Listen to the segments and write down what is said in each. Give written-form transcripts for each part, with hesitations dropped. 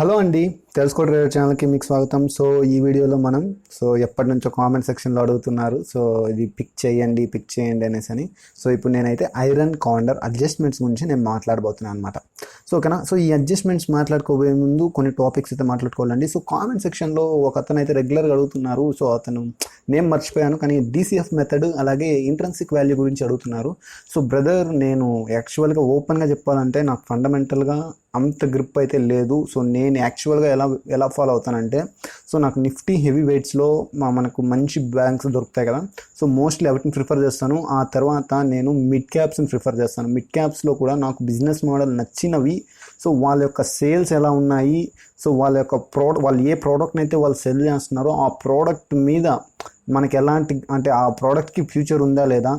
Hello అండి, తెలుసుకో trader ఛానల్కి మీకు స్వాగతం. సో ఈ వీడియోలో మనం ఎప్పటి నుంచో కామెంట్ సెక్షన్లో అడుగుతున్నారు. ఇది పిక్ చేయండి అనేసి అని. ఇప్పుడు నేనైతే ఐరన్ కాండర్ అడ్జస్ట్మెంట్స్ గురించి నేను మాట్లాడబోతున్నాను అనమాట. ఓకేనా. ఈ అడ్జస్ట్మెంట్స్ మాట్లాడుకోబోయే ముందు కొన్ని టాపిక్స్ అయితే మాట్లాడుకోవాలండి. కామెంట్ సెక్షన్లో ఒక అతను అయితే రెగ్యులర్గా అడుగుతున్నారు. అతను నేమ్ మర్చిపోయాను, కానీ డీసీఎఫ్ మెథడ్ అలాగే ఇంట్రెన్సిక్ వాల్యూ గురించి అడుగుతున్నారు. బ్రదర్, నేను యాక్చువల్గా ఓపెన్గా చెప్పాలంటే నాకు ఫండమెంటల్గా అంత గ్రిప్ అయితే లేదు. నేను యాక్చువల్గా ఎలా ఫాలో అవుతానంటే, నాకు నిఫ్టీ హెవీ వెయిట్స్లో మనకు మంచి బ్యాంక్స్ దొరుకుతాయి కదా. మోస్ట్లీ వాటిని ప్రిఫర్ చేస్తాను. ఆ తర్వాత నేను మిడ్ క్యాప్స్ని ప్రిఫర్ చేస్తాను. మిడ్ క్యాప్స్లో కూడా నాకు బిజినెస్ మోడల్ నచ్చినవి, వాళ్ళ యొక్క సేల్స్ ఎలా ఉన్నాయి, వాళ్ళ యొక్క వాళ్ళు ఏ ప్రోడక్ట్ని అయితే వాళ్ళు సెల్ చేస్తున్నారో ఆ ప్రోడక్ట్ మీద మనకి ఎలాంటి అంటే ఆ ప్రోడక్ట్కి ఫ్యూచర్ ఉందా లేదా,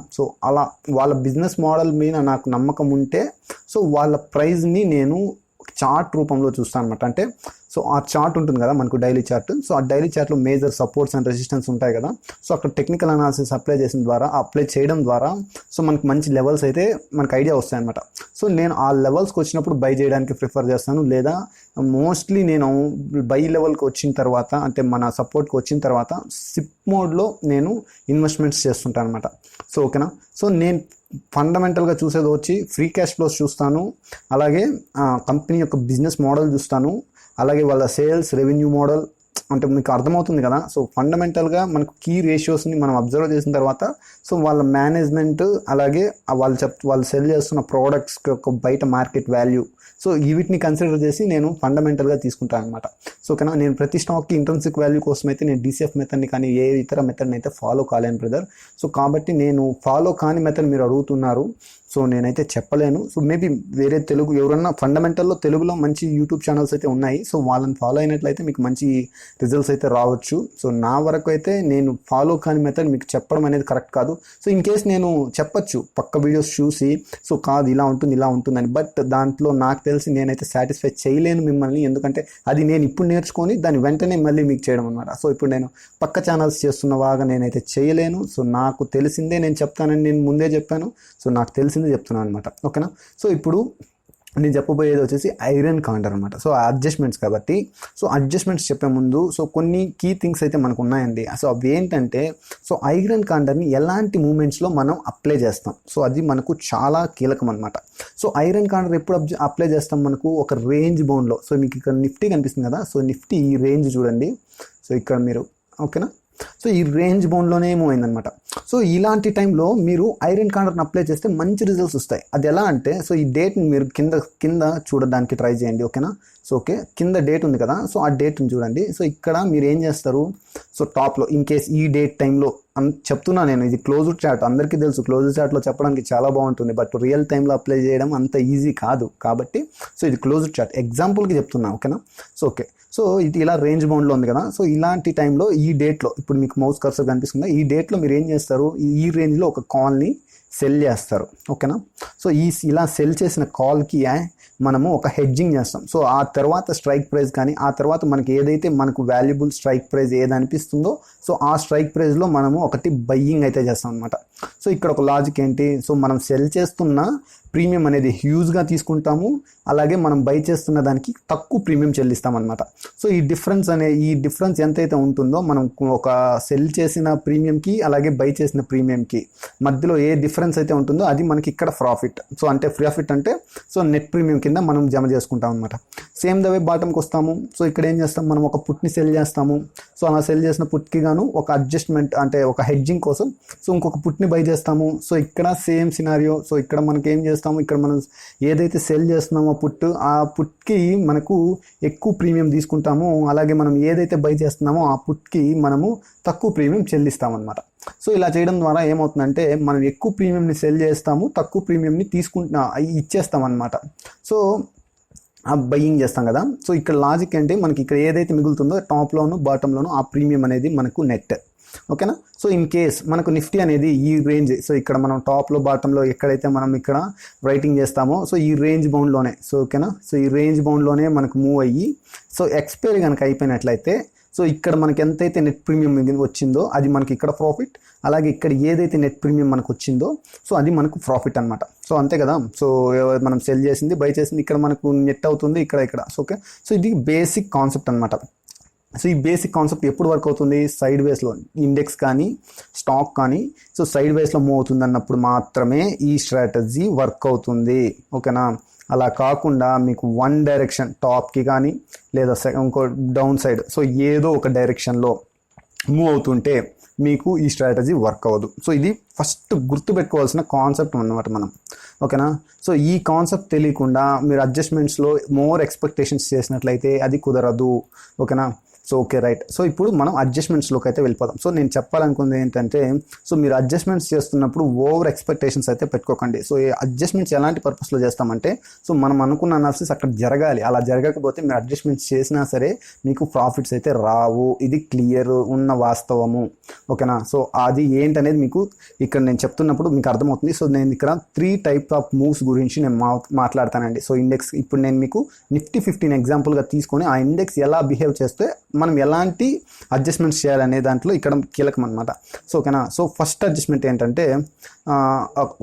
అలా వాళ్ళ బిజినెస్ మోడల్ మీద నాకు నమ్మకం ఉంటే వాళ్ళ ప్రైస్ని నేను చార్ట్ రూపంలో చూస్తాను అనమాట. అంటే ఆ చార్ట్ ఉంటుంది కదా మనకు, డైలీ చార్ట్. ఆ డైలీ చార్ట్లో మేజర్ సపోర్ట్స్ అండ్ రెసిస్టెన్స్ ఉంటాయి కదా. అక్కడ టెక్నికల్ అనాలిసిస్ అప్లై చేయడం ద్వారా మనకు మంచి లెవెల్స్ అయితే మనకు ఐడియా వస్తాయి అనమాట. నేను ఆ లెవెల్స్కి వచ్చినప్పుడు బై చేయడానికి ప్రిఫర్ చేస్తాను. లేదా మోస్ట్లీ నేను బై లెవెల్కి వచ్చిన తర్వాత, అంటే మన సపోర్ట్కి వచ్చిన తర్వాత సిప్ మోడ్లో నేను ఇన్వెస్ట్మెంట్స్ చేస్తుంటాను అనమాట. ఓకేనా. నేను ఫండమెంటల్గా చూసేది వచ్చి ఫ్రీ క్యాష్ ఫ్లోస్ చూస్తాను, అలాగే కంపెనీ యొక్క బిజినెస్ మోడల్ చూస్తాను, అలాగే వాళ్ళ సేల్స్ రెవెన్యూ మోడల్. అంటే మీకు అర్థమవుతుంది కదా. ఫండమెంటల్గా మనకు కీ రేషియోస్ని మనం అబ్జర్వ్ చేసిన తర్వాత వాళ్ళ మేనేజ్మెంట్, అలాగే వాళ్ళు సెల్ చేస్తున్న ప్రోడక్ట్స్ యొక్క బయట మార్కెట్ వాల్యూ, వీటిని కన్సిడర్ చేసి నేను ఫండమెంటల్గా తీసుకుంటాను అనమాట. ఓకేనా. నేను ప్రతి స్టాక్కి ఇంట్రెన్సిక్ వాల్యూ కోసం అయితే నేను డీసీఎఫ్ మెథడ్ని కానీ ఏ ఇతర మెథడ్ని అయితే ఫాలో కాలేను బ్రదర్. కాబట్టి నేను ఫాలో కాని మెథడ్ మీరు అడుగుతున్నారు, నేనైతే చెప్పలేను. మేబీ వేరే ఎవరన్నా ఫండమెంటల్లో తెలుగులో మంచి యూట్యూబ్ ఛానల్స్ అయితే ఉన్నాయి. వాళ్ళని ఫాలో అయినట్లయితే మీకు మంచి రిజల్ట్స్ అయితే రావచ్చు. నా వరకు అయితే నేను ఫాలో కాని మెథడ్ మీకు చెప్పడం అనేది కరెక్ట్ కాదు. ఇన్ కేస్ నేను చెప్పచ్చు పక్క వీడియోస్ చూసి, కాదు ఇలా ఉంటుందని, బట్ దాంట్లో నాకు తెలిసి నేనైతే సాటిస్ఫై చేయలేను మిమ్మల్ని. ఎందుకంటే అది నేను ఇప్పుడు నేర్చుకొని దాన్ని వెంటనే మళ్ళీ మీకు చేయడం అనమాట. ఇప్పుడు నేను పక్క ఛానల్స్ చేస్తున్నవాగా నేనైతే చేయలేను. నాకు తెలిసిందే నేను చెప్తానని నేను ముందే చెప్పాను. నాకు తెలిసిందే చెప్తున్నాను అనమాట. ఓకేనా. ఇప్పుడు నేను చెప్పబోయేది వచ్చేసి ఐరన్ కాండర్ అనమాట. అడ్జస్ట్మెంట్స్ కాబట్టి అడ్జస్ట్మెంట్స్ చెప్పే ముందు కొన్ని కీ థింగ్స్ అయితే మనకు ఉన్నాయండి. అవి ఏంటంటే, ఐరన్ కాండర్ని ఎలాంటి మూమెంట్స్లో మనం అప్లై చేస్తాం, అది మనకు చాలా కీలకం అనమాట. ఐరన్ కాండర్ ఎప్పుడు అప్లై చేస్తాం, మనకు ఒక రేంజ్ బౌండ్లో. మీకు ఇక్కడ నిఫ్టీ కనిపిస్తుంది కదా. నిఫ్టీ ఈ రేంజ్ చూడండి. ఇక్కడ మీరు ఓకేనా. ఈ రేంజ్ బౌండ్లోనే ఏమో అయిందనమాట. ఇలాంటి టైంలో మీరు ఐరన్ కాండర్ని అప్లై చేస్తే మంచి రిజల్ట్స్ వస్తాయి. అది ఎలా అంటే, ఈ డేట్ని మీరు కింద చూడడానికి ట్రై చేయండి. ఓకేనా. ఓకే, కింద డేట్ ఉంది కదా. ఆ డేట్ని చూడండి. ఇక్కడ మీరు ఏం చేస్తారు, టాప్లో ఇన్ కేస్ ఈ డేట్ టైంలో చెప్తున్నా నేను, ఇది క్లోజ్డ్ చార్ట్ అందరికీ తెలుసు. క్లోజ్డ్ చార్ట్లో చెప్పడానికి చాలా బాగుంటుంది, బట్ రియల్ టైంలో అప్లై చేయడం అంత ఈజీ కాదు. కాబట్టి ఇది క్లోజ్డ్ చార్ట్ ఎగ్జాంపుల్కి చెప్తున్నా. ఓకేనా. ఓకే. ఇది ఇలా రేంజ్ బౌండ్లో ఉంది కదా. ఇలాంటి టైంలో ఈ డేట్లో, ఇప్పుడు మీకు మౌస్ కర్సర్ కనిపిస్తుందా, ఈ డేట్లో మీరు ఏం చేస్తారు, ఈ రేంజ్లో ఒక కాల్ని సెల్ చేస్తారు. ఓకేనా. ఇలా సెల్ చేసిన కాల్కి మనము ఒక హెడ్జింగ్ చేస్తాం. ఆ తర్వాత స్ట్రైక్ ప్రైస్ కానీ, ఆ తర్వాత మనకి ఏదైతే మనకు వాల్యుబుల్ స్ట్రైక్ ప్రైస్ ఏది అనిపిస్తుందో ఆ స్ట్రైక్ ప్రైస్లో మనము ఒకటి బయ్యింగ్ అయితే చేస్తాం అనమాట. ఇక్కడ ఒక లాజిక్ ఏంటి, మనం సెల్ చేస్తున్న ప్రీమియం అనేది హ్యూజ్గా తీసుకుంటాము, అలాగే మనం బై చేస్తున్న దానికి తక్కువ ప్రీమియం చెల్లిస్తాం అనమాట. ఈ డిఫరెన్స్ ఎంతైతే ఉంటుందో, మనం ఒక సెల్ చేసిన ప్రీమియంకి అలాగే బై చేసిన ప్రీమియంకి మధ్యలో ఏ డిఫరెన్స్ అయితే ఉంటుందో అది మనకి ఇక్కడ ప్రాఫిట్. అంటే ప్రాఫిట్ అంటే నెట్ ప్రీమియం కింద మనం జమ చేసుకుంటాం అనమాట. సేమ్ ద వే బాటంకి వస్తాము. ఇక్కడ ఏం చేస్తాం, మనం ఒక పుట్ని సెల్ చేస్తాము. అలా సెల్ చేసిన పుట్కి గాను ఒక అడ్జస్ట్మెంట్, అంటే ఒక హెడ్జింగ్ కోసం ఇంకొక పుట్ని బై చేస్తాము. ఇక్కడ సేమ్ సినారియో. ఇక్కడ మనకి ఏం చేస్తాము, ఇక్కడ మనం ఏదైతే సెల్ చేస్తున్నామో ఆ పుట్కి మనకు ఎక్కువ ప్రీమియం తీసుకుంటాము, అలాగే మనం ఏదైతే బై చేస్తున్నామో ఆ పుట్కి మనము తక్కువ ప్రీమియం చెల్లిస్తామన్నమాట. ఇలా చేయడం ద్వారా ఏమవుతుందంటే, మనం ఎక్కువ ప్రీమియంని సెల్ చేస్తాము, తక్కువ ప్రీమియంని ఇచ్చేస్తాం అనమాట. బయ్యింగ్ చేస్తాం కదా. ఇక్కడ లాజిక్ ఏంటి, మనకి ఇక్కడ ఏదైతే మిగులుతుందో టాప్లోను బాటంలోను ఆ ప్రీమియం అనేది మనకు నెట్. ఓకేనా. ఇన్ కేస్ మనకు నిఫ్టీ అనేది ఈ రేంజ్, ఇక్కడ మనం టాప్లో బాటంలో ఎక్కడైతే మనం ఇక్కడ రైటింగ్ చేస్తామో ఈ రేంజ్ బౌండ్లోనే. ఓకేనా. ఈ రేంజ్ బౌండ్లోనే మనకు మూవ్ అయ్యి ఎక్స్పైరీ కనుక అయిపోయినట్లయితే సో ఇక్కడ మనకి ఎంతైతే నెట్ ప్రీమియం వచ్చిందో అది మనకి ఇక్కడ ప్రాఫిట్, అలాగే ఇక్కడ ఏదైతే నెట్ ప్రీమియం మనకు వచ్చిందో సో అది మనకు ప్రాఫిట్ అనమాట. సో అంతే కదా. సో మనం సెల్ చేసింది బై చేసింది ఇక్కడ మనకు నెట్ అవుతుంది ఇక్కడ. సో ఓకే, సో ఇది బేసిక్ కాన్సెప్ట్ అనమాట. సో ఈ బేసిక్ కాన్సెప్ట్ ఎప్పుడు వర్క్ అవుతుంది? సైడ్ వేస్లో ఇండెక్స్ కానీ స్టాక్ కానీ సో సైడ్ వేస్లో మూవ్ అవుతుంది అన్నప్పుడు మాత్రమే ఈ స్ట్రాటజీ వర్క్ అవుతుంది. ఓకేనా. అలా కాకుండా మీకు వన్ డైరెక్షన్ టాప్కి కానీ లేదా ఇంకో డౌన్ సైడ్ సో ఏదో ఒక డైరెక్షన్లో మూవ్ అవుతుంటే మీకు ఈ స్ట్రాటజీ వర్క్ అవ్వదు. సో ఇది ఫస్ట్ గుర్తుపెట్టుకోవాల్సిన కాన్సెప్ట్ అన్నమాట మనం. ఓకేనా. సో ఈ కాన్సెప్ట్ తెలియకుండా మీరు అడ్జస్ట్మెంట్స్లో మోర్ ఎక్స్పెక్టేషన్స్ చేసినట్లయితే అది కుదరదు. ఓకేనా. So okay right. సో ఇప్పుడు మనం అడ్జస్ట్మెంట్స్లోకి అయితే వెళ్ళిపోదాం. సో నేను చెప్పాలనుకుంది ఏంటంటే సో మీరు అడ్జస్ట్మెంట్స్ చేస్తున్నప్పుడు ఓవర్ ఎక్స్పెక్టేషన్స్ అయితే పెట్టుకోకండి. సో ఈ అడ్జస్ట్మెంట్స్ ఎలాంటి పర్పస్లో చేస్తామంటే సో మనం అనుకున్న అనాలిసిస్ అక్కడ జరగాలి. అలా జరగకపోతే మీరు అడ్జస్ట్మెంట్స్ చేసినా సరే మీకు ప్రాఫిట్స్ అయితే రావు. ఇది క్లియర్ ఉన్న వాస్తవము. ఓకేనా. సో అది ఏంటనేది మీకు ఇక్కడ నేను చెప్తున్నప్పుడు మీకు అర్థమవుతుంది. సో నేను ఇక్కడ 3 టైప్స్ ఆఫ్ మూవ్స్ గురించి నేను మాట్లాడతానండి. సో ఇండెక్స్ ఇప్పుడు నేను మీకు నిఫ్టీ 15 ఎగ్జాంపుల్గా తీసుకొని ఆ ఇండెక్స్ ఎలా బిహేవ్ చేస్తే మనం ఎలాంటి అడ్జస్ట్మెంట్స్ చేయాలనే దాంట్లో ఇక్కడ కీలకం అనమాట. సో ఓకేనా. సో ఫస్ట్ అడ్జస్ట్మెంట్ ఏంటంటే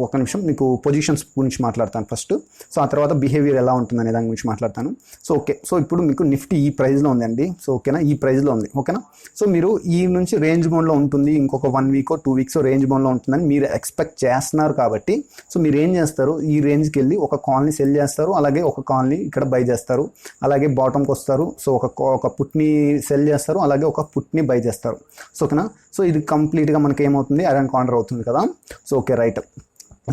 ఒక నిమిషం మీకు పొజిషన్స్ గురించి మాట్లాడతాను ఫస్ట్. సో ఆ తర్వాత బిహేవియర్ ఎలా ఉంటుంది అనే దాని గురించి మాట్లాడతాను. So okay. సో ఇప్పుడు మీకు నిఫ్టీ ఈ ప్రైస్లో ఉందండి. సో ఓకేనా, ఈ ప్రైస్లో ఉంది. ఓకేనా. సో మీరు ఈ నుంచి రేంజ్ బౌండ్లో ఉంటుంది, ఇంకొక 1 వీక్ 2 వీక్స్ రేంజ్ బౌండ్లో ఉంటుందని మీరు ఎక్స్పెక్ట్ చేస్తున్నారు కాబట్టి సో మీరు ఏం చేస్తారు, ఈ రేంజ్కి వెళ్ళి ఒక కాల్ని సెల్ చేస్తారు, అలాగే ఒక కాల్ని ఇక్కడ బై చేస్తారు, అలాగే బాటమ్కి వస్తారు. సో ఒక పుట్ని సెల్ చేస్తారు, అలాగే ఒక పుట్ని బై చేస్తారు. సో ఓకేనా. సో ఇది కంప్లీట్గా మనకి ఏమవుతుంది, ఐరన్ కార్నర్ అవుతుంది కదా. So okay right.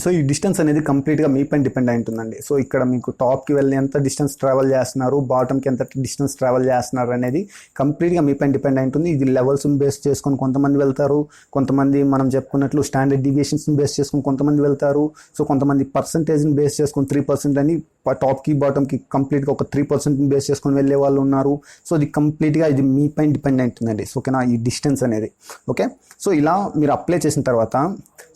సో ఈ డిస్టెన్స్ అనేది కంప్లీట్గా మీ పైన డిపెండ్ అయి ఉంటుందండి. సో ఇక్కడ మీకు టాప్కి వెళ్ళి ఎంత డిస్టెన్స్ ట్రావెల్ చేస్తున్నారు, బాటమ్కి ఎంత డిస్టెన్స్ ట్రావెల్ చేస్తున్నారు అనేది కంప్లీట్గా మీ పైన డిపెండ్ అయి ఉంటుంది. ఇది లెవెల్స్ని బేస్ చేసుకొని కొంతమంది వెళ్తారు, కొంతమంది మనం చెప్పుకున్నట్లు స్టాండర్డ్ డీవియేషన్స్ని బేస్ చేసుకొని కొంతమంది వెళ్తారు. సో కొంతమంది పర్సంటేజ్ని బేస్ చేసుకొని 3% అని టాప్కి బాటమ్కి కంప్లీట్గా ఒక 3% బేస్ చేసుకొని వెళ్ళే వాళ్ళు ఉన్నారు. సో ఇది కంప్లీట్గా ఇది మీ పైన డిపెండ్ అయి ఉంటుందండి. సో ఓకేనా, ఈ డిస్టెన్స్ అనేది. ఓకే. సో ఇలా మీరు అప్లై చేసిన తర్వాత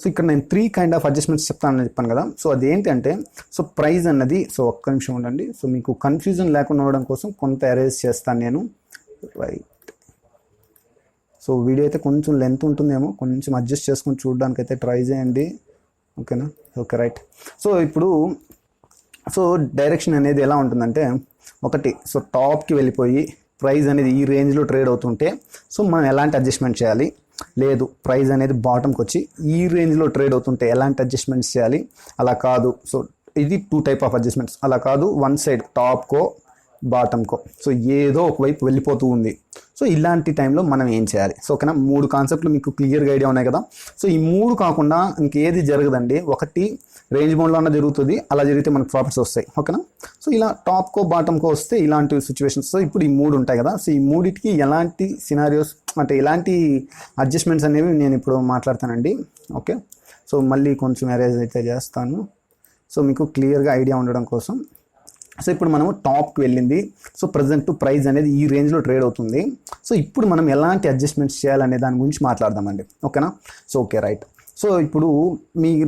సో ఇక్కడ నేను 3 కైండ్ ఆఫ్ అడ్జస్ట్మెంట్స్ చెప్తానని చెప్పాను కదా. సో అదేంటంటే సో ప్రైస్ అన్నది సో ఒక్క నిమిషం ఉండండి. సో మీకు కన్ఫ్యూజన్ లేకుండా ఉండడం కోసం కొంత అరేంజ్ చేస్తాను నేను. రైట్. సో వీడియో అయితే కొంచెం లెంత్ ఉంటుందేమో, కొంచెం అడ్జస్ట్ చేసుకొని చూడడానికి అయితే ట్రై చేయండి. ఓకేనా. Okay right. సో ఇప్పుడు సో డైరెక్షన్ అనేది ఎలా ఉంటుందంటే ఒకటి సో టాప్కి వెళ్ళిపోయి ప్రైస్ అనేది ఈ రేంజ్లో ట్రేడ్ అవుతుంటే సో మనం ఎలాంటి అడ్జస్ట్మెంట్ చేయాలి, లేదు ప్రైస్ అనేది బాటమ్కి వచ్చి ఈ రేంజ్లో ట్రేడ్ అవుతుంటే ఎలాంటి అడ్జస్ట్మెంట్స్ చేయాలి. అలా కాదు. సో ఇది 2 టైప్ ఆఫ్ అడ్జస్ట్మెంట్స్. అలా కాదు వన్ సైడ్ టాప్కో బాటమ్కో సో ఏదో ఒకవైపు వెళ్ళిపోతూ ఉంది. సో ఇలాంటి టైంలో మనం ఏం చేయాలి. సో ఓకేనా, 3 కాన్సెప్ట్లు మీకు క్లియర్గా ఐడియా ఉన్నాయి కదా. సో ఈ 3 కాకుండా ఇంకేది జరగదండి. ఒకటి రేంజ్ బౌండ్లో అన్న జరుగుతుంది, అలా జరిగితే మనకు ప్రాఫిట్స్ వస్తాయి. ఓకేనా. సో ఇలా టాప్కో బాటమ్కో వస్తే ఇలాంటి సిచ్యువేషన్స్. సో ఇప్పుడు ఈ 3 ఉంటాయి కదా. సో ఈ 3టికి ఎలాంటి సినారియోస్ అంటే ఎలాంటి అడ్జస్ట్మెంట్స్ అనేవి నేను ఇప్పుడు మాట్లాడతానండి. ఓకే. సో మళ్ళీ కొంచెం అరేంజ్ అయితే చేస్తాను సో మీకు క్లియర్గా ఐడియా ఉండడం కోసం. సో ఇప్పుడు మనము టాప్కి వెళ్ళింది. సో ప్రజెంట్ ప్రైస్ అనేది ఈ రేంజ్లో ట్రేడ్ అవుతుంది. సో ఇప్పుడు మనం ఎలాంటి అడ్జస్ట్మెంట్స్ చేయాలనే దాని గురించి మాట్లాడదామండి. ఓకేనా. So okay right. సో ఇప్పుడు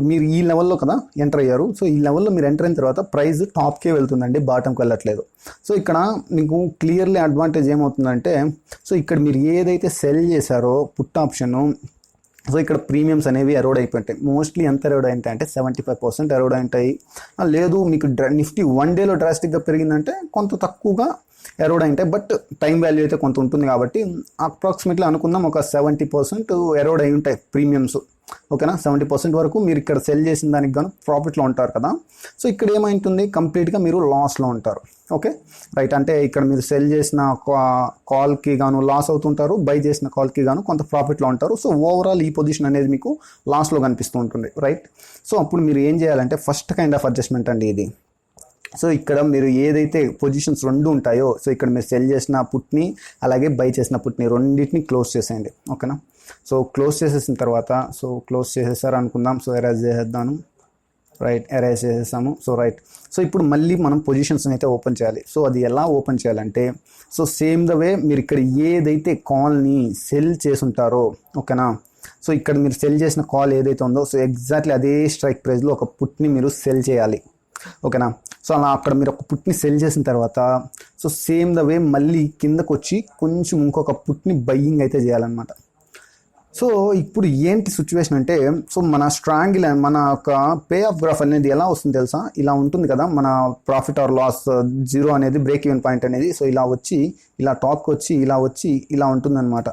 మీరు ఈ లెవెల్లో కదా ఎంటర్ అయ్యారు. సో ఈ లెవెల్లో మీరు ఎంటర్ అయిన తర్వాత ప్రైస్ టాప్కే వెళ్తుందండి, బాటమ్కి వెళ్ళట్లేదు. సో ఇక్కడ మీకు క్లియర్లీ అడ్వాంటేజ్ ఏమవుతుందంటే సో ఇక్కడ మీరు ఏదైతే సెల్ చేశారో పుట్ ఆప్షను సో ఇక్కడ ప్రీమియమ్స్ అనేవి ఎరోడ్ అయిపోయింటాయి. మోస్ట్లీ ఎంత ఎరోడ్ అవుతాయి అంటే 75% ఎరోడ్ ఉంటాయి. లేదు మీకు నిఫ్టీ 1 డేలో డ్రాస్టిక్గా పెరిగిందంటే కొంత తక్కువగా ఎరోడ్ ఉంటాయి. బట్ టైం వాల్యూ అయితే కొంత ఉంటుంది కాబట్టి అప్రాక్సిమేట్లీ అనుకుందాం ఒక 70% ఎరోడ్ అయి ఉంటాయి ప్రీమియమ్స్. ఓకేనా. 70% వరకు మీరు ఇక్కడ సెల్ చేసిన దానికి గాను ప్రాఫిట్లో ఉంటారు కదా. సో ఇక్కడ ఏమైంటుంది, కంప్లీట్గా మీరు లాస్లో ఉంటారు. Okay right. అంటే ఇక్కడ మీరు సెల్ చేసిన కాల్కి గాను లాస్ అవుతుంటారు, బై చేసిన కాల్కి గాను కొంత ప్రాఫిట్లో ఉంటారు. సో ఓవరాల్ ఈ పొజిషన్ అనేది మీకు లాస్లో కనిపిస్తూ ఉంటుంది. రైట్. సో అప్పుడు మీరు ఏం చేయాలంటే ఫస్ట్ కైండ్ ఆఫ్ అడ్జస్ట్మెంట్ అండి ఇది. సో ఇక్కడ మీరు ఏదైతే పొజిషన్స్ 2 ఉంటాయో సో ఇక్కడ మీరు సెల్ చేసిన పుట్ని అలాగే బై చేసిన పుట్ని రెండింటిని క్లోజ్ చేసేయండి. ఓకేనా. సో క్లోజ్ చేసేసిన తర్వాత సో క్లోజ్ చేసేసారు అనుకుందాం. సో ఎరేజ్ చేసేద్దాను. రైట్, ఎరేజ్ చేసేసాము. So right. సో ఇప్పుడు మళ్ళీ మనం పొజిషన్స్ని అయితే ఓపెన్ చేయాలి. సో అది ఎలా ఓపెన్ చేయాలంటే సో సేమ్ ద వే మీరు ఇక్కడ ఏదైతే కాల్ని సెల్ చేసుంటారో ఓకేనా. సో ఇక్కడ మీరు సెల్ చేసిన కాల్ ఏదైతే ఉందో సో ఎగ్జాక్ట్లీ అదే స్ట్రైక్ ప్రైస్లో ఒక పుట్ని మీరు సెల్ చేయాలి. ఓకేనా. సో అలా అక్కడ మీరు ఒక పుట్ని సెల్ చేసిన తర్వాత సో సేమ్ ద వే మళ్ళీ కిందకు వచ్చి కొంచెం ఇంకొక పుట్ని బయ్యింగ్ అయితే చేయాలన్నమాట. సో ఇప్పుడు ఏంటి సిచ్యువేషన్ అంటే, సో మన స్ట్రాంగ్ లైన్, మన యొక్క పే ఆఫ్ గ్రాఫ్ అనేది ఎలా వస్తుంది తెలుసా, ఇలా ఉంటుంది కదా మన ప్రాఫిట్ ఆర్ లాస్ జీరో అనేది, బ్రేక్ ఈవెన్ పాయింట్ అనేది. సో ఇలా వచ్చి ఇలా టాప్కి వచ్చి ఇలా ఉంటుందన్నమాట.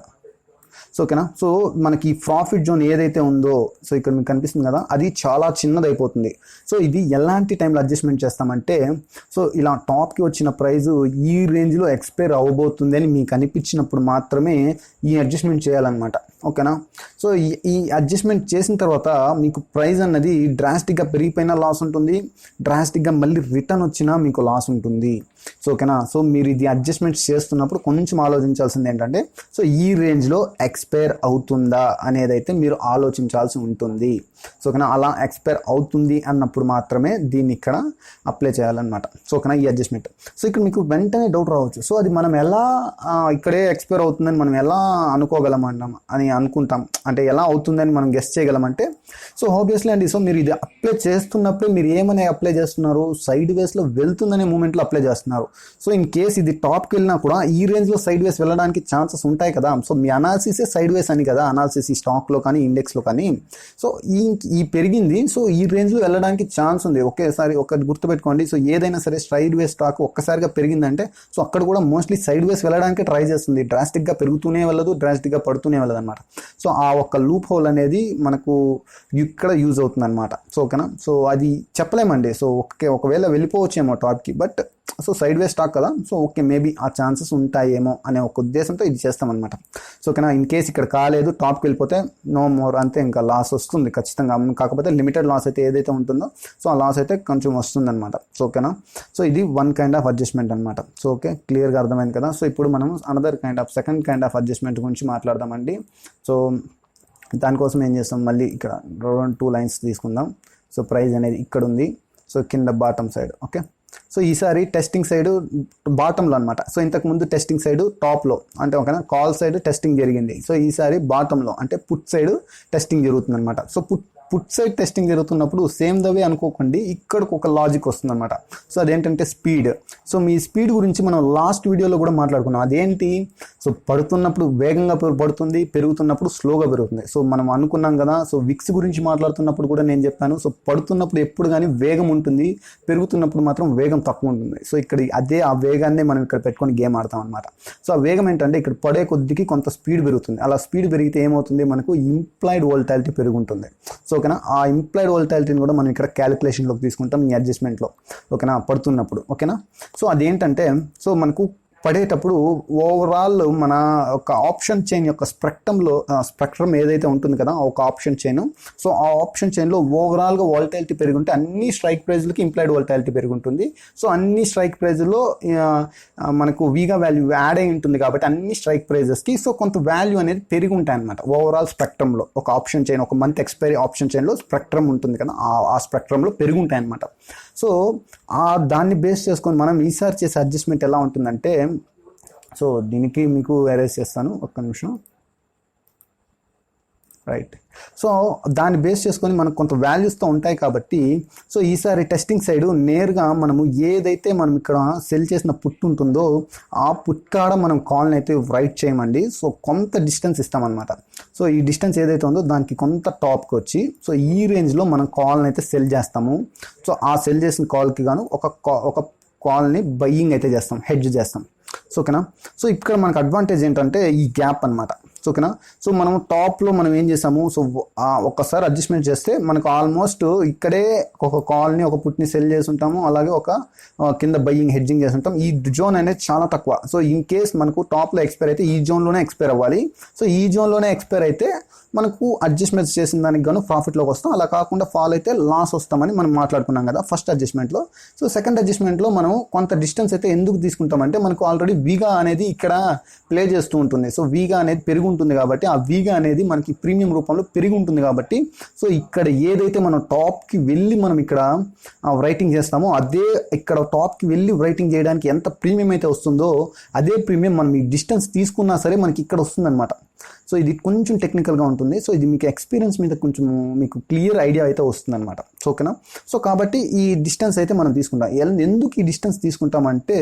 సో ఓకేనా. సో మనకి ప్రాఫిట్ జోన్ ఏదైతే ఉందో, సో ఇక్కడ మీకు కనిపిస్తుంది కదా, అది చాలా చిన్నది అయిపోతుంది. సో ఇది ఎలాంటి టైంలో అడ్జస్ట్మెంట్ చేస్తామంటే, సో ఇలా టాప్కి వచ్చిన ప్రైస్ ఈ రేంజ్లో ఎక్స్పైర్ అవ్వబోతుంది అని మీకు అనిపించినప్పుడు మాత్రమే ఈ అడ్జస్ట్మెంట్ చేయాలన్నమాట. ఓకేనా. సో ఈ అడ్జస్ట్మెంట్ చేసిన తర్వాత మీకు ప్రైస్ అన్నది డ్రాస్టిక్గా పెరిగిపోయినా లాస్ ఉంటుంది, డ్రాస్టిక్గా మళ్ళీ రిటర్న్ వచ్చినా మీకు లాస్ ఉంటుంది. సో ఓకేనా. సో మీరు ఇది అడ్జస్ట్మెంట్స్ చేస్తున్నప్పుడు కొంచెం ఆలోచించాల్సింది ఏంటంటే, సో ఈ రేంజ్లో ఎక్స్పైర్ అవుతుందా అనేది అయితే మీరు ఆలోచించాల్సి ఉంటుంది. సో ఓకేనా. అలా ఎక్స్పైర్ అవుతుంది అన్నప్పుడు మాత్రమే దీన్ని ఇక్కడ అప్లై చేయాలన్నమాట. సో ఓకేనా, ఈ అడ్జస్ట్మెంట్. సో ఇక్కడ మీకు వెంటనే డౌట్ రావచ్చు, సో అది మనం ఎలా ఇక్కడే ఎక్స్పైర్ అవుతుందని మనం ఎలా అనుకోగలం అని అనుకుంటాం, అంటే ఎలా అవుతుందని మనం గెస్ చేయగలమంటే, సో ఆబ్వియస్లీ అండి, సో మీరు ఇది అప్లై చేస్తున్నప్పుడే మీరు ఏమని అప్లై చేస్తున్నారు, సైడ్ వేస్లో వెళ్తుందనే మూమెంట్లో అప్లై చేస్తున్నారు. సో ఇన్ కేస్ ఇది టాప్కి వెళ్ళినా కూడా ఈ రేంజ్లో సైడ్ వేస్ వెళ్ళడానికి ఛాన్సెస్ ఉంటాయి కదా. సో మీ అనాలిసిసే సైడ్ వేస్ అని కదా, అనాలిసిస్ ఈ స్టాక్లో కానీ ఇండెక్స్లో కానీ. సో ఈ పెరిగింది, సో ఈ రేంజ్లో వెళ్ళడానికి ఛాన్స్ ఉంది. ఒకేసారి ఒకటి గుర్తుపెట్టుకోండి, సో ఏదైనా సరే సైడ్ వేస్ స్టాక్ ఒక్కసారిగా పెరిగిందంటే సో అక్కడ కూడా మోస్ట్లీ సైడ్ వేస్ వెళ్ళడానికి ట్రై చేస్తుంది. డ్రాస్టిక్గా పెరుగుతూనే వెళ్ళదు, డ్రాస్టిక్గా పడుతూనే వెళ్ళదు అనమాట. సో ఆ ఒక్క లూప్ హోల్ అనేది మనకు ఇక్కడ యూజ్ అవుతుంది అనమాట. సో ఓకేనా. సో అది చెప్పలేమండి. సో ఒకవేళ వెళ్ళిపోవచ్చేమో టాప్కి, but so side way stock కదా, సో ఓకే మేబీ ఆ ఛాన్సెస్ ఉంటాయేమో అనే ఒక ఉద్దేశంతో ఇది చేస్తామన్నమాట. సో ఓకేనా. ఇన్ కేస్ ఇక్కడ కాలేదు, టాప్కి వెళ్ళిపోతే నో మోర్, అంతే, ఇంకా లాస్ వస్తుంది ఖచ్చితంగా. కాకపోతే లిమిటెడ్ లాస్ అయితే ఏదైతే ఉంటుందో సో ఆ లాస్ అయితే కొంచెం వస్తుంది అనమాట. సో ఓకేనా. సో ఇది వన్ కైండ్ ఆఫ్ అడ్జస్ట్మెంట్ అనమాట. సో ఓకే, క్లియర్గా అర్థమైంది కదా. సో ఇప్పుడు మనం సెకండ్ కైండ్ ఆఫ్ అడ్జస్ట్మెంట్ గురించి మాట్లాడదామండి. సో దానికోసం ఏం చేస్తాం, మళ్ళీ ఇక్కడ 2 లైన్స్ తీసుకుందాం. సో ప్రైస్ అనేది ఇక్కడ ఉంది, సో కింద బాటమ్ సైడ్. ఓకే. సో ఈసారి టెస్టింగ్ సైడ్ బాటంలో అనమాట. సో ఇంతకుముందు టెస్టింగ్ సైడ్ టాప్లో, అంటే ఓకేనా, కాల్ సైడ్ టెస్టింగ్ జరిగింది. సో ఈసారి బాటంలో అంటే పుట్ సైడ్ టెస్టింగ్ జరుగుతుంది అనమాట. సో పుట్ సైడ్ టెస్టింగ్ జరుగుతున్నప్పుడు సేమ్ ద వే అనుకోకండి, ఇక్కడికి ఒక లాజిక్ వస్తుంది అనమాట. సో అదేంటంటే స్పీడ్. సో మీ స్పీడ్ గురించి మనం లాస్ట్ వీడియోలో కూడా మాట్లాడుకున్నాం. అదేంటి, సో పడుతున్నప్పుడు వేగంగా పడుతుంది, పెరుగుతున్నప్పుడు స్లోగా పెరుగుతుంది. సో మనం అనుకున్నాం కదా. సో విక్స్ గురించి మాట్లాడుతున్నప్పుడు కూడా నేను చెప్పాను, సో పడుతున్నప్పుడు ఎప్పుడు కానీ వేగం ఉంటుంది, పెరుగుతున్నప్పుడు మాత్రం వేగం తక్కువ ఉంటుంది. సో ఇక్కడ ఆ వేగాన్ని మనం ఇక్కడ పెట్టుకొని గేమ్ ఆడతాం అనమాట. సో ఆ వేగం ఏంటంటే ఇక్కడ పడే కొద్దికి కొంత స్పీడ్ పెరుగుతుంది. అలా స్పీడ్ పెరిగితే ఏమవుతుంది, మనకు ఇంప్లాయిడ్ వోల్టాలిటీ పెరుగుంటుంది. సో ఓకేనా, ఆ ఇంప్లాయిడ్ వోల్టాలిటీని కూడా మనం ఇక్కడ క్యాలిక్యులేషన్లోకి తీసుకుంటాం ఈ అడ్జస్ట్మెంట్లో. ఓకేనా, పడుతున్నప్పుడు. ఓకేనా. సో అదేంటంటే, సో మనకు పడేటప్పుడు ఓవరాల్ మన ఒక ఆప్షన్ చైన్ యొక్క స్పెక్ట్రమ్ ఏదైతే ఉంటుంది కదా, ఒక ఆప్షన్ చైన్. సో ఆ ఆప్షన్ చైన్లో ఓవరాల్గా వాలటాలిటీ పెరుగుంటే అన్ని స్ట్రైక్ ప్రైజ్లకి ఇంప్లాయిడ్ వాలటాలిటీ పెరుగుంటుంది. సో అన్ని స్ట్రైక్ ప్రైజ్లో మనకు వీగా వాల్యూ యాడ్ అయి ఉంటుంది కాబట్టి అన్ని స్ట్రైక్ ప్రైజెస్కి సో కొంత వాల్యూ అనేది పెరిగి ఉంటాయి అనమాట. ఓవరాల్ స్పెక్ట్రమ్లో ఒక ఆప్షన్ చైన్, ఒక మంత్ ఎక్స్పైరీ ఆప్షన్ చైన్లో స్పెక్ట్రమ్ ఉంటుంది కదా, ఆ స్పెక్ట్రమ్లో పెరిగి ఉంటాయి అనమాట. సో దాన్ని బేస్ చేసుకొని మనం ఈసారి చేసే అడ్జస్ట్మెంట్ ఎలా ఉంటుందంటే, సో దీనికి మీకు ఎరేజ్ చేస్తాను, ఒక్క నిమిషం. రైట్. సో దాన్ని బేస్ చేసుకొని మనకు కొంత వాల్యూస్తో ఉంటాయి కాబట్టి, సో ఈసారి టెస్టింగ్ సైడ్ నేరుగా మనము ఏదైతే మనం ఇక్కడ సెల్ చేసిన పుట్ ఉంటుందో ఆ పుట్ కాడ మనం కాల్ని అయితే రైట్ చేయమండి. సో కొంత డిస్టెన్స్ ఇస్తామన్నమాట. సో ఈ డిస్టెన్స్ ఏదైతే ఉందో దానికి కొంత టాప్కి వచ్చి సో ఈ రేంజ్లో మనం కాల్ని అయితే సెల్ చేస్తాము. సో ఆ సెల్ చేసిన కాల్కి గాను ఒక కాల్ని బయ్యింగ్ అయితే చేస్తాం, హెడ్జ్ చేస్తాం. సో ఓకేనా. సో ఇక్కడ మనకు అడ్వాంటేజ్ ఏంటంటే ఈ గ్యాప్ అనమాట. సో ఓకేనా. సో మనం టాప్లో మనం ఏం చేసాము, సో ఒక్కసారి అడ్జస్ట్మెంట్ చేస్తే మనకు ఆల్మోస్ట్ ఇక్కడే ఒక కాల్ని ఒక పుట్ని సెల్ చేసి ఉంటాము, అలాగే ఒక కింద బయ్యింగ్ హెడ్జింగ్ చేసి ఉంటాం. ఈ జోన్ అనేది చాలా తక్కువ. సో ఇన్ కేస్ మనకు టాప్లో ఎక్స్పైర్ అయితే ఈ జోన్లోనే ఎక్స్పైర్ అవ్వాలి. సో ఈ జోన్లోనే ఎక్స్పైర్ అయితే మనకు అడ్జస్ట్మెంట్స్ చేసిన దానికి గాను ప్రాఫిట్లోకి వస్తాం. అలా కాకుండా ఫాల్ అయితే లాస్ వస్తామని మనం మాట్లాడుకున్నాం కదా ఫస్ట్ అడ్జస్ట్మెంట్లో. సో సెకండ్ అడ్జస్ట్మెంట్లో మనం కొంత డిస్టెన్స్ అయితే ఎందుకు తీసుకుంటామంటే, మనకు ఆల్రెడీ వీగా అనేది ఇక్కడ ప్లే చేస్తూ ఉంటుంది. సో వీగా అనేది పెరిగి ఉంటుంది కాబట్టి ఆ వీగా అనేది మనకి ప్రీమియం రూపంలో పెరిగి ఉంటుంది కాబట్టి, సో ఇక్కడ ఏదైతే మనం టాప్కి వెళ్ళి మనం ఇక్కడ రైటింగ్ చేస్తామో అదే ఇక్కడ టాప్కి వెళ్ళి రైటింగ్ చేయడానికి ఎంత ప్రీమియం అయితే వస్తుందో అదే ప్రీమియం మనం ఈ డిస్టెన్స్ తీసుకున్నా సరే మనకి ఇక్కడ వస్తుందన్నమాట. సో ఇది కొంచెం టెక్నికల్గా ఉంటుంది. సో ఇది మీకు ఎక్స్పీరియన్స్ మీద కొంచెం మీకు క్లియర్ ఐడియా అయితే వస్తుంది అనమాట. సో ఓకేనా. సో కాబట్టి ఈ డిస్టెన్స్ అయితే మనం తీసుకుంటాం. ఎందుకు ఈ డిస్టెన్స్ తీసుకుంటామంటే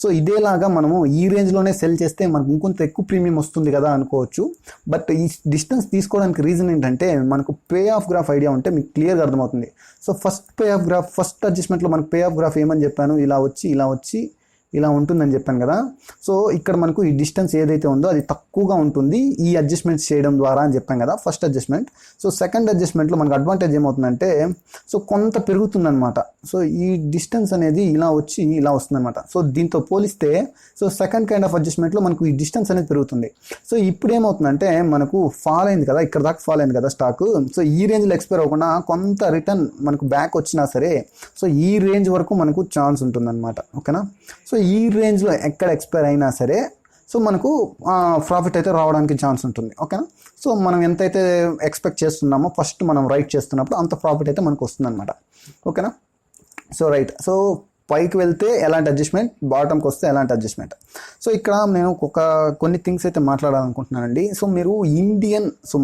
సో ఇదేలాగా మనము ఈ రేంజ్లోనే సెల్ చేస్తే మనకు ఇంకొంత ఎక్కువ ప్రీమియం వస్తుంది కదా అనుకోవచ్చు. బట్ ఈ డిస్టెన్స్ తీసుకోవడానికి రీజన్ ఏంటంటే మనకు పే ఆఫ్ గ్రాఫ్ ఐడియా ఉంటే మీకు క్లియర్గా అర్థమవుతుంది. So first pay off graph, first అడ్జస్ట్మెంట్లో మనకు పే ఆఫ్ గ్రాఫ్ ఏమని చెప్పాను, ఇలా వచ్చి ఇలా ఉంటుందని చెప్పాను కదా. సో ఇక్కడ మనకు ఈ డిస్టెన్స్ ఏదైతే ఉందో అది తక్కువగా ఉంటుంది ఈ అడ్జస్ట్మెంట్స్ చేయడం ద్వారా అని చెప్పాం కదా, ఫస్ట్ అడ్జస్ట్మెంట్. సో సెకండ్ అడ్జస్ట్మెంట్లో మనకు అడ్వాంటేజ్ ఏమవుతుందంటే సో కొంత పెరుగుతుందన్నమాట. సో ఈ డిస్టెన్స్ అనేది ఇలా వస్తుందన్నమాట. సో దీంతో పోలిస్తే సో సెకండ్ కైండ్ ఆఫ్ అడ్జస్ట్మెంట్లో మనకు ఈ డిస్టెన్స్ అనేది పెరుగుతుంది. సో ఇప్పుడు ఏమవుతుందంటే మనకు ఫాల్ అయింది కదా, ఇక్కడ దాకా ఫాల్ అయింది కదా స్టాక్. సో ఈ రేంజ్లో ఎక్స్పైర్ అవ్వకుండా కొంత రిటర్న్ మనకు బ్యాక్ వచ్చినా సరే సో ఈ రేంజ్ వరకు మనకు ఛాన్స్ ఉంటుందన్నమాట. ఓకేనా. సో ఈ రేంజ్లో ఎక్కడ ఎక్స్పైర్ అయినా సరే సో మనకు ప్రాఫిట్ అయితే రావడానికి ఛాన్స్ ఉంటుంది. ఓకేనా. సో మనం ఎంతైతే ఎక్స్పెక్ట్ చేస్తున్నామో ఫస్ట్ మనం రైట్ చేస్తున్నప్పుడు అంత ప్రాఫిట్ అయితే మనకు వస్తుంది అనమాట. ఓకేనా. So right. సో పైకి వెళ్తే ఎలాంటి అడ్జస్ట్మెంట్, బాటమ్కి వస్తే ఎలాంటి అడ్జస్ట్మెంట్. సో ఇక్కడ నేను కొన్ని థింగ్స్ అయితే మాట్లాడాలనుకుంటున్నానండి. సో మీరు ఇండియన్, సో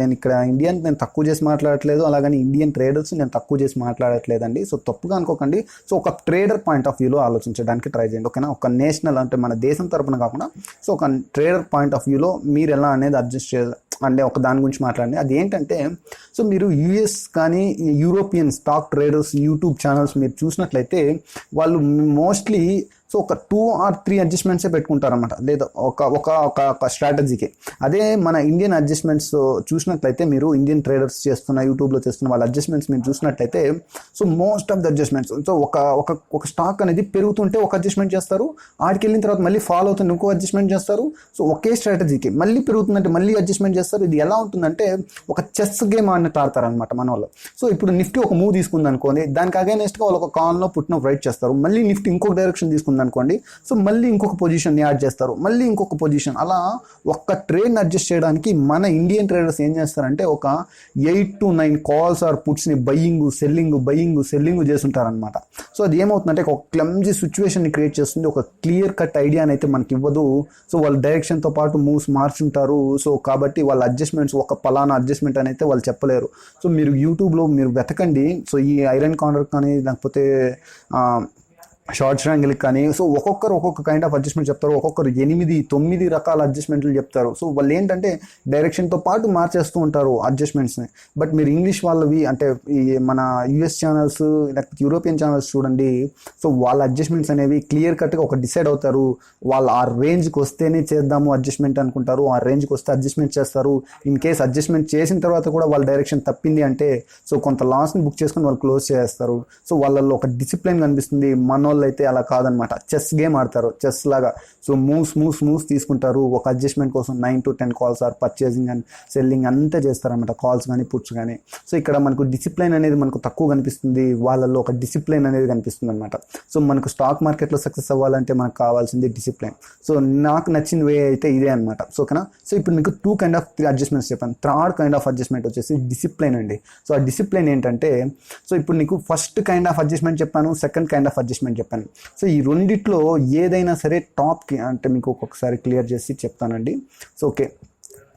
నేను ఇక్కడ ఇండియన్ నేను తక్కువ చేసి మాట్లాడట్లేదు, అలాగని ఇండియన్ ట్రేడర్స్ నేను తక్కువ చేసి మాట్లాడట్లేదండి. సో తప్పుగా అనుకోకండి. సో ఒక ట్రేడర్ పాయింట్ ఆఫ్ వ్యూలో ఆలోచించడానికి ట్రై చేయండి. ఓకేనా. ఒక నేషనల్ అంటే మన దేశం తరపున కాకుండా సో ఒక ట్రేడర్ పాయింట్ ఆఫ్ వ్యూలో మీరు ఎలా అనేది అడ్జస్ట్ చేయాలి అంటే ఒక దాని గురించి మాట్లాడండి. అది ఏంటంటే సో మీరు యూఎస్ కానీ European stock traders YouTube channels మీరు చూసినట్లయితే వాళ్ళు మోస్ట్లీ సో ఒక 2 or 3 అడ్జస్ట్మెంట్సే పెట్టుకుంటారన్నమాట, లేదా ఒక స్ట్రాటజీకి. అదే మన ఇండియన్ అడ్జస్ట్మెంట్స్ చూసినట్లయితే మీరు ఇండియన్ ట్రేడర్స్ యూట్యూబ్లో చేస్తున్న వాళ్ళ అడ్జస్ట్మెంట్స్ మీరు చూసినట్లయితే so most of the adjustments so ఒక స్టాక్ అనేది పెరుగుతుంటే ఒక అడ్జస్ట్మెంట్ చేస్తారు, ఆడికి వెళ్ళిన తర్వాత మళ్ళీ ఫాలో అవుతుంటే ఇంకో అడ్జస్ట్మెంట్ చేస్తారు. సో ఒకే స్ట్రాటజీకి మళ్ళీ పెరుగుతుందంటే మళ్ళీ అడ్జస్ట్మెంట్ చేస్తారు. ఇది ఎలా ఉంటుందంటే ఒక చెస్ గేమ్ అన్నట్టు ఆడతారనమాట మన వాళ్ళు. సో ఇప్పుడు నిఫ్టీ ఒక మూవ్ తీసుకుంది అనుకోండి, దానికి అగైనెస్ట్గా వాళ్ళు ఒక కాల్లో పుట్టిన రైట్ చేస్తారు, మళ్ళీ నిఫ్టీ ఇంకొక డైరెక్షన్ తీసుకుంది అనుకోండి, సో మళ్ళీ ఇంకొక పొజిషన్ యాడ్ చేస్తారు, మళ్ళీ ఇంకొక పొజిషన్. అలా ఒక్క ట్రేడ్ని అడ్జస్ట్ చేయడానికి మన ఇండియన్ ట్రేడర్స్ ఏం చేస్తారంటే ఒక 8 to 9 కాల్స్ ఆర్ పుట్స్ని బయ్యింగ్ సెల్లింగ్ చేస్తుంటారనమాట. సో అది ఏమవుతుందంటే ఒక క్లమ్జీ సిచ్యువేషన్ని క్రియేట్ చేస్తుంది, ఒక క్లియర్ కట్ ఐడియాని అయితే మనకి ఇవ్వదు. సో వాళ్ళ డైరెక్షన్తో పాటు మూవ్స్ మార్చుంటారు. సో కాబట్టి వాళ్ళ అడ్జస్ట్మెంట్స్ ఒక పలానా అడ్జస్ట్మెంట్ అని అయితే వాళ్ళు చెప్పలేరు. సో మీరు యూట్యూబ్లో మీరు వెతకండి. సో ఈ ఐరన్ కార్నర్ కానీ లేకపోతే షార్ట్ ట్రయాంగిల్ కానీ సో ఒక్కొక్కరు ఒక్కొక్క కైండ్ ఆఫ్ అడ్జస్ట్మెంట్ చెప్తారు, ఒక్కొక్కరు 8-9 రకాల అడ్జస్ట్మెంట్లు చెప్తారు. సో వాళ్ళు ఏంటంటే డైరెక్షన్తో పాటు మార్చేస్తూ ఉంటారు అడ్జస్ట్మెంట్స్ని. బట్ మీరు ఇంగ్లీష్ వాళ్ళవి అంటే ఈ మన యూఎస్ ఛానల్స్ లేకపోతే యూరోపియన్ ఛానల్స్ చూడండి. సో వాళ్ళ అడ్జస్ట్మెంట్స్ అనేవి క్లియర్ కట్గా ఒక డిసైడ్ అవుతారు. వాళ్ళు ఆ రేంజ్కి వస్తేనే చేద్దాము అడ్జస్ట్మెంట్ అనుకుంటారు, ఆ రేంజ్కి వస్తే అడ్జస్ట్మెంట్ చేస్తారు. ఇన్ కేస్ అడ్జస్ట్మెంట్ చేసిన తర్వాత కూడా వాళ్ళ డైరెక్షన్ తప్పింది అంటే సో కొంత లాస్ని బుక్ చేసుకొని వాళ్ళు క్లోజ్ చేస్తారు. సో వాళ్ళల్లో ఒక డిసిప్లిన్ కనిపిస్తుంది. మన అయితే అలా కాదనమాట, చెస్ గేమ్ ఆడతారు, చెస్ లాగా. సో మూవ్స్ తీసుకుంటారు ఒక అడ్జస్ట్మెంట్ కోసం. 9 to 10 calls are purchasing and selling అంతా చేస్తారనమాట, కాల్స్ కానీ పుట్స్ కానీ. సో ఇక్కడ మనకు డిసిప్లైన్ అనేది మనకు తక్కువ కనిపిస్తుంది, వాళ్ళల్లో ఒక డిసిప్లైన్ అనేది కనిపిస్తుంది అనమాట. సో మనకు స్టాక్ మార్కెట్లో సక్సెస్ అవ్వాలంటే మనకు కావాల్సింది డిసిప్లైన్. సో నాకు నచ్చిన వే అయితే ఇదే అనమాట. సో ఓకేనా. సో ఇప్పుడు మీకు 2 kind of అడ్జస్ట్మెంట్స్ చెప్పాను. థర్డ్ కైండ్ ఆఫ్ అడ్జస్ట్మెంట్ వచ్చేసి డిసిప్లైన్ అండి. సో ఆ డిసిప్లైన్ ఏంటంటే సో ఇప్పుడు నీకు ఫస్ట్ కైండ్ ఆఫ్ అడ్జస్ట్మెంట్ చెప్పాను, సెకండ్ కైండ్ ఆఫ్ అడ్జస్ట్మెంట్ చెప్పాను. సో ఈ రెండిట్లో ఏదైనా సరే టాప్కి అంటే మీకు ఒక్కొక్కసారి క్లియర్ చేసి చెప్తానండి. So okay.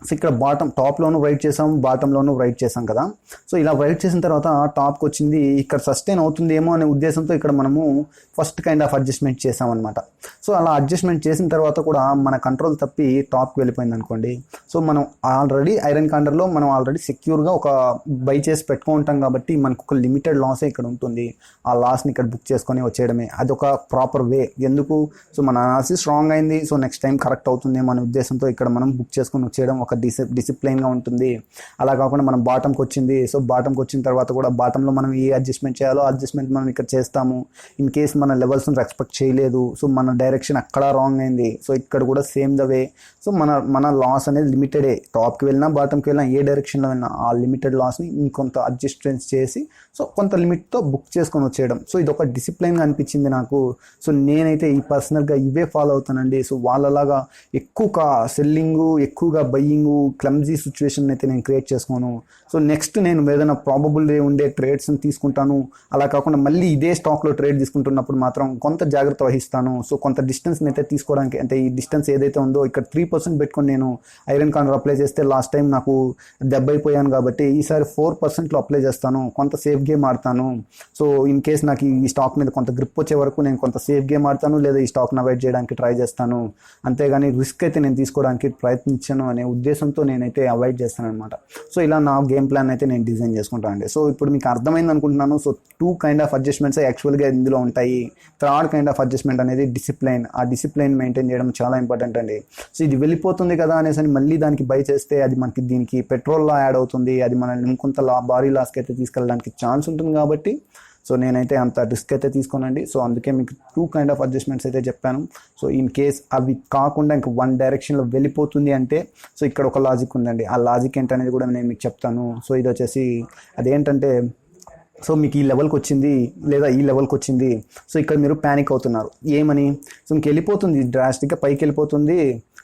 సో ఇక్కడ టాప్లోనూ రైట్ చేసాం, బాటంలోనూ రైట్ చేసాం కదా. సో ఇలా రైట్ చేసిన తర్వాత టాప్కి వచ్చింది, ఇక్కడ సస్టైన్ అవుతుందేమో అనే ఉద్దేశంతో ఇక్కడ మనము ఫస్ట్ కైండ్ ఆఫ్ అడ్జస్ట్మెంట్ చేసామన్నమాట. సో అలా అడ్జస్ట్మెంట్ చేసిన తర్వాత కూడా మన కంట్రోల్ తప్పి టాప్కి వెళ్ళిపోయింది అనుకోండి. సో మనం ఆల్రెడీ ఐరన్ కార్నర్లో మనం ఆల్రెడీ సెక్యూర్గా ఒక బై చేసి పెట్టుకుంటాం కాబట్టి మనకు ఒక లిమిటెడ్ లాసే ఇక్కడ ఉంటుంది. ఆ లాస్ని ఇక్కడ బుక్ చేసుకొని వచ్చేయడమే అదొక ప్రాపర్ వే. ఎందుకు? సో మన అనాలిసిస్ స్ట్రాంగ్ అయింది, సో నెక్స్ట్ టైం కరెక్ట్ అవుతుందేమో అనే ఉద్దేశంతో ఇక్కడ మనం బుక్ చేసుకొని వచ్చేయడం ఒక డిసిప్లైన్గా ఉంటుంది. అలా కాకుండా మనం బాటంకి వచ్చింది, సో బాటంకి వచ్చిన తర్వాత కూడా బాటంలో మనం ఏ అడ్జస్ట్మెంట్ చేయాలో అడ్జస్ట్మెంట్ మనం ఇక్కడ చేస్తాము. ఇన్ కేస్ మన లెవెల్స్ని రెస్పెక్ట్ చేయలేదు, సో మన డైరెక్షన్ అక్కడ రాంగ్ అయింది, సో ఇక్కడ కూడా సేమ్ ద వే. సో మన లాస్ అనేది లిమిటెడే. టాప్కి వెళ్ళినా బాటంకి వెళ్ళినా ఏ డైరెక్షన్లో వెళ్ళినా ఆ లిమిటెడ్ లాస్ని ఇంకొంత అడ్జస్ట్మెంట్ చేసి సో కొంత లిమిట్తో బుక్ చేసుకొని వచ్చేయడం. సో ఇది ఒక డిసిప్లైన్గా అనిపించింది నాకు. సో నేనైతే ఈ పర్సనల్గా ఇవే ఫాలో అవుతానండి. సో వాళ్ళలాగా ఎక్కువగా సెల్లింగ్ ఎక్కువగా బయ్యింగ్ థింకింగ్ క్లమ్జీ సిచ్యువేషన్ అయితే నేను క్రియేట్ చేసుకోను. సో నెక్స్ట్ నేను ఏదైనా ప్రాబబుల్ ఉండే ట్రేడ్స్ని తీసుకుంటాను. అలా కాకుండా మళ్ళీ ఇదే స్టాక్లో ట్రేడ్ తీసుకుంటున్నప్పుడు మాత్రం కొంత జాగ్రత్త వహిస్తాను. సో కొంత డిస్టెన్స్ని అయితే తీసుకోవడానికి, అంటే ఈ డిస్టెన్స్ ఏదైతే ఉందో ఇక్కడ 3% పెట్టుకొని నేను ఐరన్ కాండర్ అప్లై చేస్తే లాస్ట్ టైం నాకు దెబ్బైపోయాను కాబట్టి ఈసారి 4%లో అప్లై చేస్తాను. కొంత సేఫ్ గేమ్ ఆడతాను. సో ఇన్ కేస్ నాకు ఈ స్టాక్ మీద కొంత గ్రిప్ వచ్చే వరకు నేను కొంత సేఫ్ గేమ్ ఆడతాను, లేదా ఈ స్టాక్ని అవాయిడ్ చేయడానికి ట్రై చేస్తాను. అంతేగాని రిస్క్ అయితే నేను తీసుకోవడానికి ప్రయత్నించాను అనే ఉద్దేశంతో నేనైతే అవాయిడ్ చేస్తాను అనమాట. సో ఇలా నా గేమ్ ప్లాన్ అయితే నేను డిజైన్ చేసుకుంటాను అండి. సో ఇప్పుడు మీకు అర్థమైంది అనుకుంటున్నాను. సో 2 కైండ్ ఆఫ్ అడ్జస్ట్మెంట్స్ యాక్చువల్గా ఇందులో ఉంటాయి. థర్డ్ కైండ్ ఆఫ్ అడ్జస్ట్మెంట్ అనేది డిసిప్లైన్. ఆ డిసిప్లైన్ మెయింటైన్ చేయడం చాలా ఇంపార్టెంట్ అండి. సో ఇది వెళ్ళిపోతుంది కదా అనేసి మళ్ళీ దానికి బై చేస్తే అది మనకి దీనికి పెట్రోల్లా యాడ్ అవుతుంది. అది మనల్ని ఇంకొంత భారీ లాస్కి అయితే తీసుకెళ్ళడానికి ఛాన్స్ ఉంటుంది. కాబట్టి సో నేనైతే అంత రిస్క్ అయితే తీసుకోనండి. సో అందుకే మీకు 2 కైండ్ ఆఫ్ అడ్జస్ట్మెంట్స్ అయితే చెప్పాను. సో ఇన్ కేస్ అవి కాకుండా ఇంకా 1 డైరెక్షన్లో వెళ్ళిపోతుంది అంటే సో ఇక్కడ ఒక లాజిక్ ఉందండి. ఆ లాజిక్ ఏంటనేది కూడా నేను మీకు చెప్తాను. సో ఇది వచ్చేసి అదేంటంటే, సో మీకు ఈ లెవెల్కి వచ్చింది లేదా ఈ లెవెల్కి వచ్చింది, సో ఇక్కడ మీరు ప్యానిక్ అవుతున్నారు. ఏమని? సో మీకు వెళ్ళిపోతుంది డ్రాస్టిక్గా పైకి వెళ్ళిపోతుంది.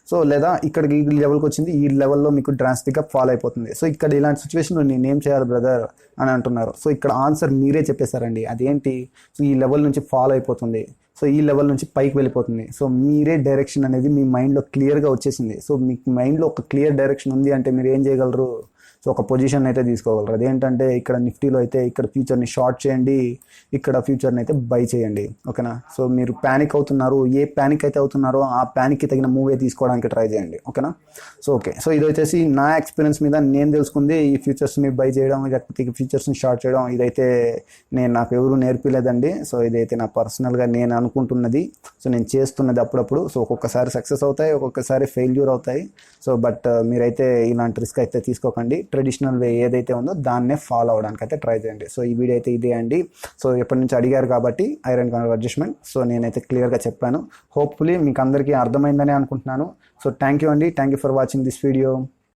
సో లేదా ఇక్కడికి ఈ లెవెల్కి వచ్చింది, ఈ లెవెల్లో మీకు డ్రాస్టిక్గా ఫాల్ అయిపోతుంది. సో ఇక్కడ ఇలాంటి సిచ్యువేషన్లో నేనేం చేయాలి బ్రదర్ అని అంటున్నారు. సో ఇక్కడ ఆన్సర్ మీరే చెప్పేశారండి. అదేంటి? సో ఈ లెవెల్ నుంచి ఫాల్ అయిపోతుంది, సో ఈ లెవెల్ నుంచి పైకి వెళ్ళిపోతుంది. సో మీరే డైరెక్షన్ అనేది మీ మైండ్లో క్లియర్గా వచ్చేసింది. సో మీకు మైండ్లో ఒక క్లియర్ డైరెక్షన్ ఉంది అంటే మీరు ఏం చేయగలరు? సో ఒక పొజిషన్ అయితే తీసుకోగలరు. అదేంటంటే ఇక్కడ నిఫ్టీలో అయితే ఇక్కడ ఫ్యూచర్ని షార్ట్ చేయండి, ఇక్కడ ఫ్యూచర్ని అయితే బై చేయండి. ఓకేనా? సో మీరు ప్యానిక్ అవుతున్నారు, ఏ ప్యానిక్ అయితే అవుతున్నారో ఆ ప్యానిక్కి తగిన మూవే తీసుకోవడానికి ట్రై చేయండి. ఓకేనా? So okay. సో ఇది వచ్చేసి నా ఎక్స్పీరియన్స్ మీద నేను తెలుసుకుంది. ఈ ఫ్యూచర్స్ని బై చేయడం లేకపోతే ఈ ఫ్యూచర్స్ని షార్ట్ చేయడం ఇదైతే నాకు ఎవరు నేర్పిలేదండి. సో ఇదైతే నా పర్సనల్గా నేను అనుకుంటున్నది. సో నేను చేస్తున్నది అప్పుడప్పుడు. సో ఒక్కొక్కసారి సక్సెస్ అవుతాయి, ఒక్కొక్కసారి ఫెయిల్యూర్ అవుతాయి. సో బట్ మీరైతే ఇలాంటి రిస్క్ అయితే తీసుకోకండి. ట్రెడిషనల్ వే ఏదైతే ఉందో దాన్నే ఫాలో అవడానికి అయితే ట్రై చేయండి. సో ఈ వీడియో అయితే ఇదే అండి. సో ఎప్పటి నుంచి అడిగారు కాబట్టి ఐరన్ కాండర్ అడ్జస్ట్మెంట్ సో నేనైతే క్లియర్గా చెప్పాను. హోప్ఫుల్లీ మీకు అందరికీ అర్థమైందని అనుకుంటున్నాను. సో థ్యాంక్ యూ అండి. Thank you for watching this video.